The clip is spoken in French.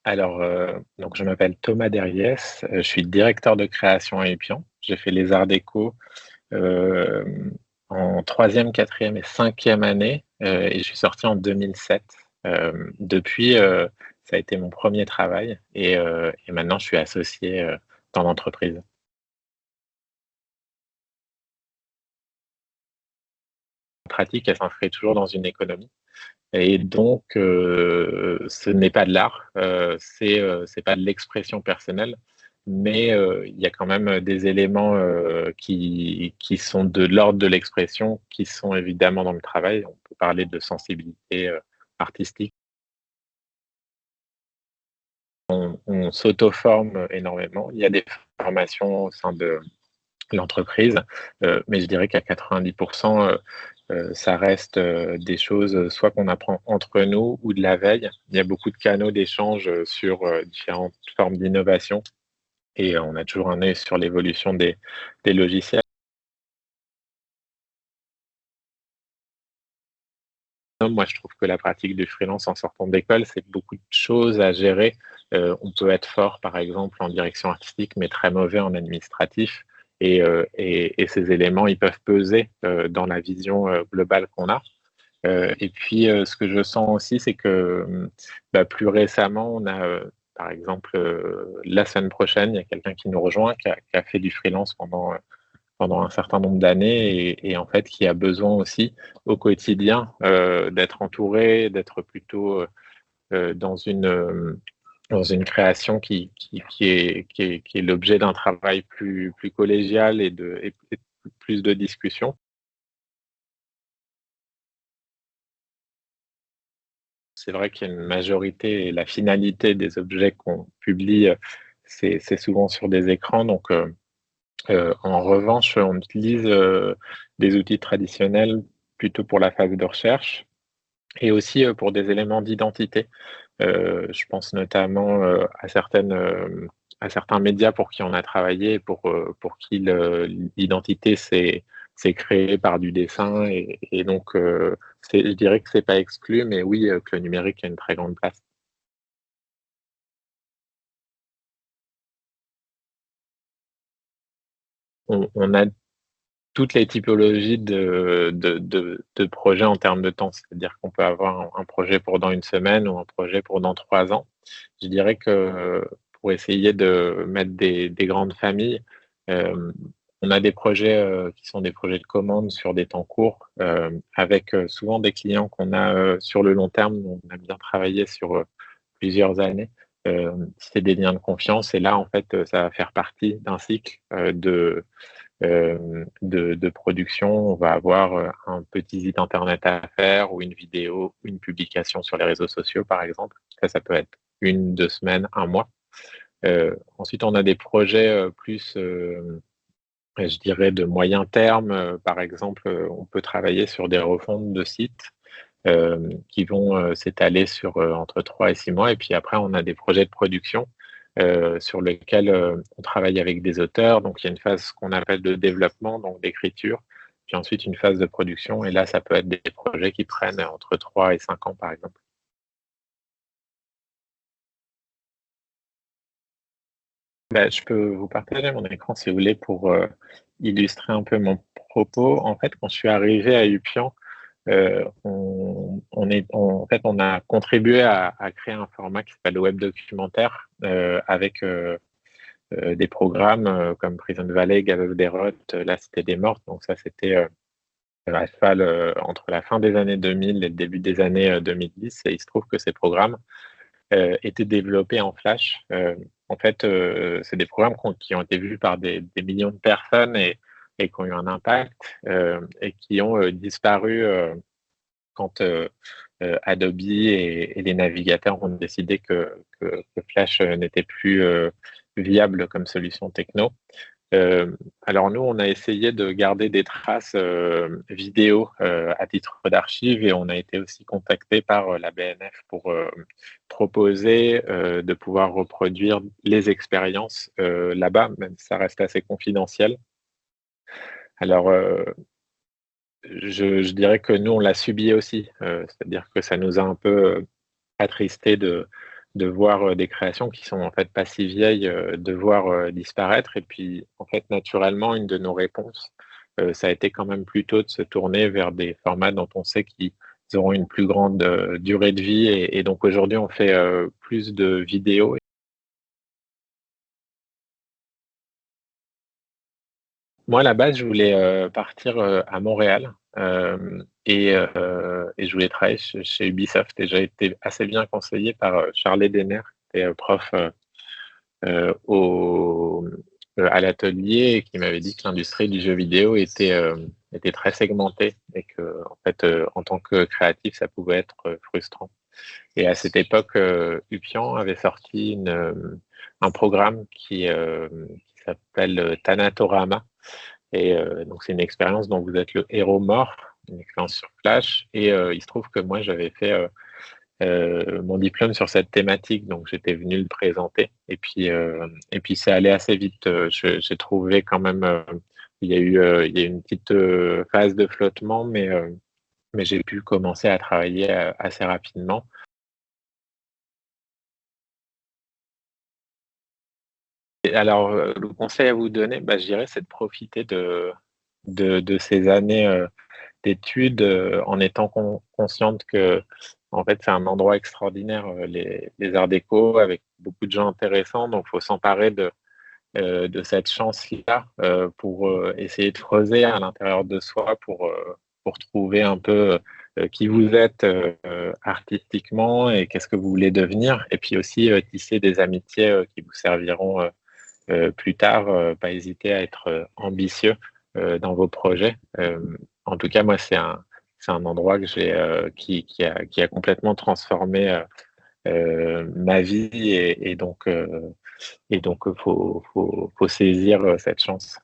Alors, donc je m'appelle Thomas Derriès, je suis directeur de création à Épion. J'ai fait les arts déco, hem, en troisième, quatrième et cinquième année, et je suis sorti en 2007. Depuis, ça a été mon premier travail et maintenant je suis associé, dans l'entreprise. La pratique, elle s'inscrit toujours dans une économie et donc ce n'est pas de l'art, c'est pas de l'expression personnelle, mais il y a quand même des éléments, qui sont de l'ordre de l'expression, qui sont évidemment dans le travail. On peut parler de sensibilité, artistique. On s'auto-forme énormément. Il y a des formations au sein de l'entreprise, mais je dirais qu'à 90 ça reste, des choses, soit qu'on apprend entre nous ou de la veille. Il y a beaucoup de canaux d'échange, sur, différentes formes d'innovation et on a toujours un œil sur l'évolution des logiciels. Non, moi, je trouve que la pratique du freelance en sortant d'école, c'est beaucoup de choses à gérer. On peut être fort, par exemple, en direction artistique, mais très mauvais en administratif et ces éléments, ils peuvent peser, dans la vision, globale qu'on a. Et puis, ce que je sens aussi, c'est que, plus récemment, on a, par exemple, la semaine prochaine, il y a quelqu'un qui nous rejoint, qui a fait du freelance pendant un certain nombre d'années et en fait, qui a besoin aussi au quotidien, d'être entouré, d'être plutôt, dans dans une création qui est l'objet d'un travail plus collégial et plus de discussions. C'est vrai qu'il y a une majorité et la finalité des objets qu'on publie, c'est souvent sur des écrans donc en revanche, on utilise, des outils traditionnels plutôt pour la phase de recherche et aussi, pour des éléments d'identité. Je pense notamment, à certains médias pour qui on a travaillé, pour qui l'identité s'est créée par du dessin et donc je dirais que c'est pas exclu, mais oui, que le numérique a une très grande place. On a toutes les typologies de projets en termes de temps. C'est-à-dire qu'on peut avoir un projet pour dans une semaine ou un projet pour dans 3 ans. Je dirais que pour essayer de mettre des grandes familles, hem, on a des projets, qui sont des projets de commande sur des temps courts, avec, souvent des clients qu'on a, sur le long terme. On a bien travaillé sur, plusieurs années. C'est des liens de confiance et là, en fait, ça va faire partie d'un cycle, de production. On va avoir, un petit site internet à faire ou une vidéo, une publication sur les réseaux sociaux, par exemple. Ça peut être 1, 2 semaines, un mois. Ensuite, on a des projets, plus, je dirais de moyen terme. Par exemple, on peut travailler sur des refontes de sites, qui vont, s'étaler sur, entre 3 et 6 mois et puis après on a des projets de production, sur lesquels, on travaille avec des auteurs. Donc il y a une phase qu'on appelle de développement, donc d'écriture, puis ensuite une phase de production et là ça peut être des projets qui prennent entre 3 et 5 ans, par exemple. Je peux vous partager mon écran si vous voulez pour, illustrer un peu mon propos. En fait, quand je suis arrivé à Upian, en fait, on a contribué à créer un format qui s'appelle le web documentaire, avec, des programmes, comme Prison Valley, Gave of Dérotte, La Cité des Morts. Donc ça, c'était, à cheval, entre la fin des années 2000 et le début des années, 2010 et il se trouve que ces programmes, étaient développés en Flash. En fait, c'est des programmes qui ont été vus par des millions de personnes et qui ont eu un impact, et qui ont, disparu, quand, Adobe et les navigateurs ont décidé que Flash, n'était plus, viable comme solution techno. Alors nous, on a essayé de garder des traces vidéo à titre d'archives et on a été aussi contacté par la BNF pour proposer de pouvoir reproduire les expériences là-bas, même si ça reste assez confidentiel. Alors, je dirais que nous, on l'a subi aussi, c'est-à-dire que ça nous a un peu attristé de voir, des créations qui sont en fait pas si vieilles, devoir, disparaître et puis, en fait, naturellement, une de nos réponses, ça a été quand même plutôt de se tourner vers des formats dont on sait qu'ils auront une plus grande, durée de vie et donc aujourd'hui, on fait, plus de vidéos. Moi, à la base, je voulais, partir, à Montréal, et je voulais travailler chez Ubisoft et j'ai été assez bien conseillé par, Charles Denner, qui était, prof, au à l'atelier et qui m'avait dit que l'industrie du jeu vidéo était très segmentée et que en fait, en tant que créatif, ça pouvait être, frustrant. Et à cette époque, Upian avait sorti un programme qui s'appelle, Thanatorama et donc c'est une expérience dont vous êtes le héros mort, une expérience sur Flash et il se trouve que moi j'avais fait, mon diplôme sur cette thématique, donc j'étais venu le présenter et puis c'est allé assez vite. J'ai trouvé quand même, il y a eu une petite, phase de flottement, mais j'ai pu commencer à travailler, assez rapidement. Et alors, le conseil à vous donner, bah, je dirais, c'est de profiter de ces années, d'études, en étant consciente que en fait, c'est un endroit extraordinaire, les arts déco avec beaucoup de gens intéressants, donc il faut s'emparer de cette chance-là, pour, essayer de creuser à l'intérieur de soi pour trouver un peu, qui vous êtes, artistiquement et qu'est-ce que vous voulez devenir et puis aussi, tisser des amitiés, qui vous serviront, plus tard, pas hésiter à être, ambitieux, dans vos projets. En tout cas, moi, c'est un endroit que qui a complètement transformé, ma vie et donc, faut saisir, cette chance.